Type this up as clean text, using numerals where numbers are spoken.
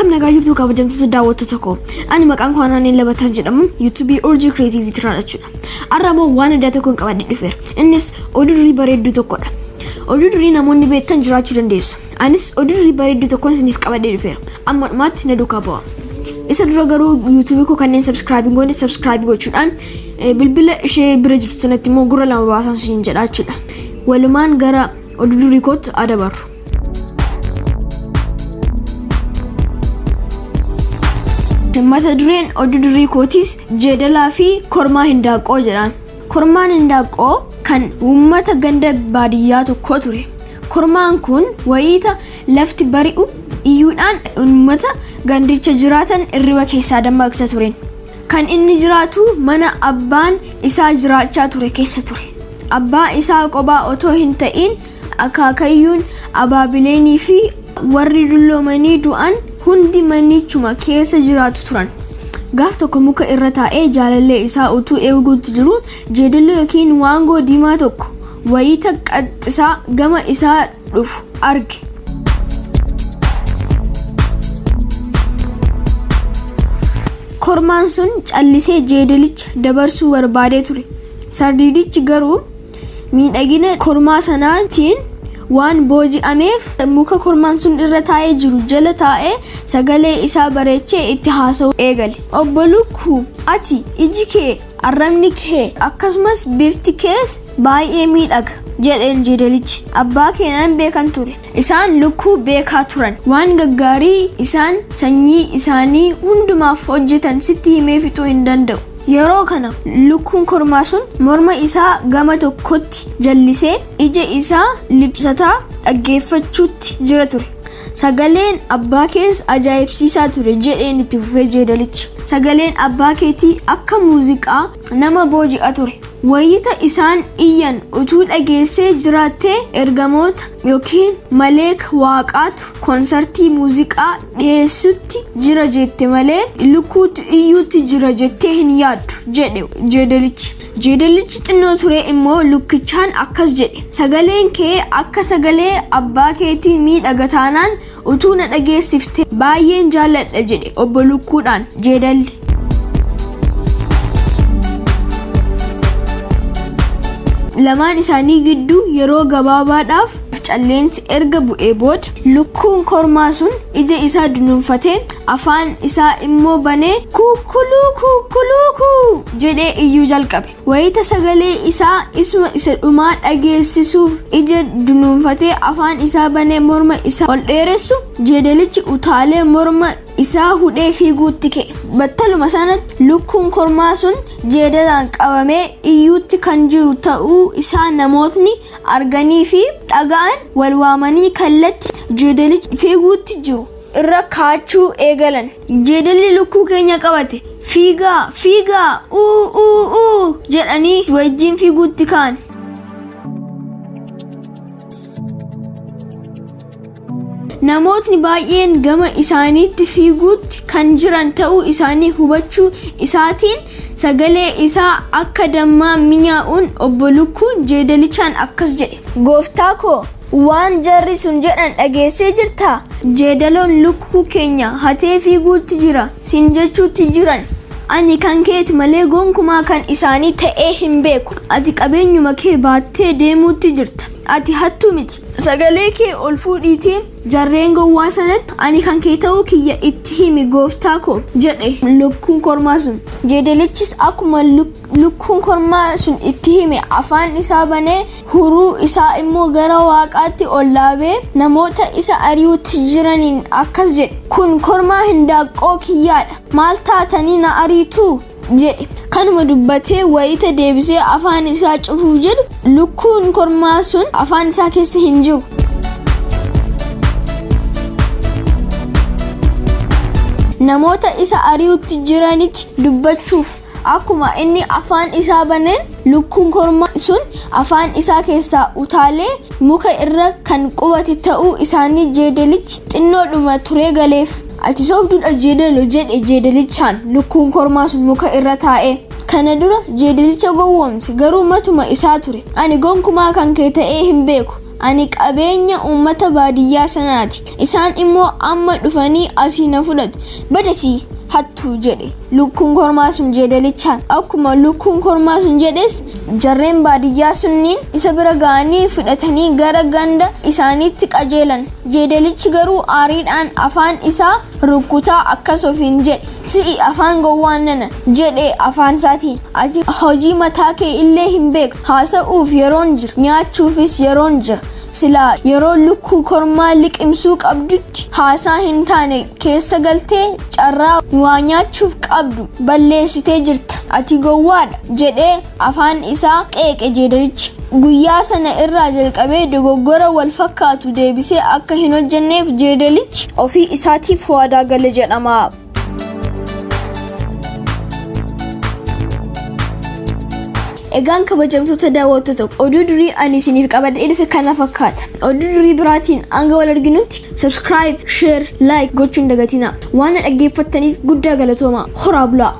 Akkam nagaa jirtu kabajamtoota daawwattoota koo. Ani maqaan koo Anaan Labataan jedhamu YouTube Orji Creativity raadhachuudha. Arraba waan adda tokkoon qabadhee dhufeera. Innis oduu durii bareedduu tokkodha. Oduu durii namoonni beektan jiraachuu dandeessu. Anis oduu durii bareedduu tokkoon isiniif qabadhee dhufeera. Amma dhumaatti na duukaa bu'aa. Isa dura garuu YouTube koo kanneen subscribe gochuudhaan bilbila ishee bira jirtu sanatti immoo gurra lama baasan siin jedha jechuudha. Walumaan gara oduu durii kootti adabaru. Mata dureen oduu durii kootis jeedalaafi kormaa hindaaqqoo jedhaan. Kormaan hindaaqqoo kan uummata ganda baadiyyaa tokko ture. Kormaan kun wayita lafti bari'u iyyuudhaan uummata gandicha jiraatan irriba keessaa dammaqsa tureen. Kan inni jiraatu mana abbaan isaa jiraachaa ture keessa ture. Abbaa isaa qophaa otoo hin ta'in akaakayyuun abaabileenii fi warri dulloomanii du'an hundi manichuma keessa jiraatu turan. Gaaf tokko muka irra taa'ee jaalallee isaa utuu eeguutti jiru jeedallee yookiin waangoo diimaa tokko wayita qaxxisaa gama isaa dhufu arge. Kormaan sun callisee jeedalicha dabarsuu barbaadee ture. Sardiidichi garuu miidhagina kormaa sanaatiin waan booji'ameef muka kormaan sun irra taa'ee jiru jala taa'ee sagalee isaa bareechee itti haasa'uu eegale. Obbo Lukkuu, ati iji kee, arrabni kee akkasumas bifti kees baay'ee miidhaga jedheen jeedalichi. Abbaa keenan beekan ture. Isaan lukkuu beekaa turan. Waan gaggaarii isaan sanyii isaanii hundumaaf hojjetan sitti himee fixuu hin danda'u. Yeroo kana lukkuun kormaa sun morma isaa gama tokkotti jallisee ija isaa libsataa dhaggeeffachuutti jira ture. Sagaleen abbaa kees ajaa'ibsiisaa ture jedheen itti fufee jeedalichi. Sagaleen abbaa keetii akka muuziqaa nama booji'a ture. Wayita isaan iyyan utuu dhageessee jiraattee ergamoota yookiin maleeka waaqaatu konsartii muuziqaa dhiyeessutti jira jette malee lukkuutu iyyuutti jira jettee hin yaaddu jedhe jeedalichi. Jeedalichi xinnoo ture immoo lukkichaan akkas jedhe. Sagaleen kee akka sagalee abbaa keetii miidhaga taanaan utuu na dhageessifte baay'een jaalladha jedhe obbo Lukkuudhaan jeedalli. Lamaan isaanii gidduu yeroo gabaabaadhaaf calleensi erga bu'ee booda lukkuun kormaa sun ija isaa dunuunfatee afaan isaa immoo banee kukkuluukuu jedhee iyyuu jalqabe. Wayita sagalee isaa isuma isa dhumaa dhageessisuuf ija dunuunfatee afaan isaa banee morma isaa ol dheeressu jeedalichi utaalee morma isaa hudhee fiiguutti ka'e. Battaluma sanatti lukkuun kormaa sun jeedalaan qabamee iyyuutti kan jiru ta'uu isaa namootni arganii fi dhaga'an wal waamanii kallatti jeedalichi fiiguutti jiru irra kaachuu eegalan. Jeedalli lukkuu keenya qabate fiigaa jedhanii wajjin fiiguutti ka'an. Namootni baay'een gama isaaniitti fiiguutti kan jiran ta'uu isaanii hubachuu isaatiin sagalee isaa akka dammaa minyaa'uun obbo Lukkuun jeedalichaan akkas jedhe. Gooftaa koo, waan jarri sun jedhan dhageessee jirtaa? Jeedaloon lukkuu keenya hatee fiiguutti jira siin jechuutti jiran. Ani kan keeti malee gonkumaa kan isaanii ta'ee hin beeku. Ati qabeenyuma kee baattee deemuutti jirta. Ati hattuu miti. Sagalee kee ol fuudhiitii jarreen gowwaa sanatti ani kan kee ta'uu kiyya itti himi gooftaa koo jedhe lukkuun kormaa sun. Jeedalichis akkuma lukkuun kormaa sun itti hime afaan isaa banee huruu isaa immoo gara waaqaatti ol laabee namoota isa ari'uutti jiraniin akkas jedhe. Kun kormaa hindaaqqoo kiyyaadha. Maal taatanii na ariituu? jedhe. Kanuma dubbatee wayita deebisee afaan isaa cufuuf jedhu lukkuun kormaa sun afaan isaa keessa hin jiru. Namoota isa ari'uutti jiranitti dubbachuuf akkuma inni afaan isaa baneen lukkuun kormaa sun afaan isaa keessaa utaalee muka irra kan qubate ta'uu isaanii jeedalichi xinnoodhuma turee galeef. Ati soofduudha jeedaloo jedhe jeedalichaan lukkuun kormaa sun muka irra taa'ee. Kana dura jeedalicha gowwoomse garuu matuma isaa ture. Ani gonkumaa kan kee ta'ee hin beeku. ani qabeenya uummata baadiyyaa sanaati isaan immoo amma dhufanii asii na fudhatu badasi hattu jedhe lukkuun kormaa sun jeedalichaan akkuma lukkuun kormaa sun jedhes jarreen baadiyyaa sunniin isa bira ga'anii fudhatanii gara ganda isaaniitti qajeelan jeedalichi garuu aariidhaan afaan isaa rukkutaa akkas ofiin jedhe si'i afaan gowwaan nana jedhe afaan isaatiin ati hojii mataa kee illee hin beektu haasa'uuf yeroon jira nyaachuufis yeroon jira sila yeroo lukkuu kormaa liqimsuu qabdutti haasaa hin taane keessa galtee carraa waa nyaachuuf qabdu balleessitee jirta ati gowwaadha jedhee afaan isaa qeeqe jeedalichi guyyaa sana irraa jalqabee dogoggora wal fakkaatu deebisee akka hin hojjenneef jeedalichi ofii isaatiif waadaa gale jedhama. Egaan kabajamtoota daawwattoota oduu durii ani isiniif qabadhee dhufe kana fakkaata. Oduu durii biraatiin hanga wal arginutti subscribe, share, like gochuun dagatina. Waan dhaggeeffattaniif guddaa galatooma. Horaa bulaa.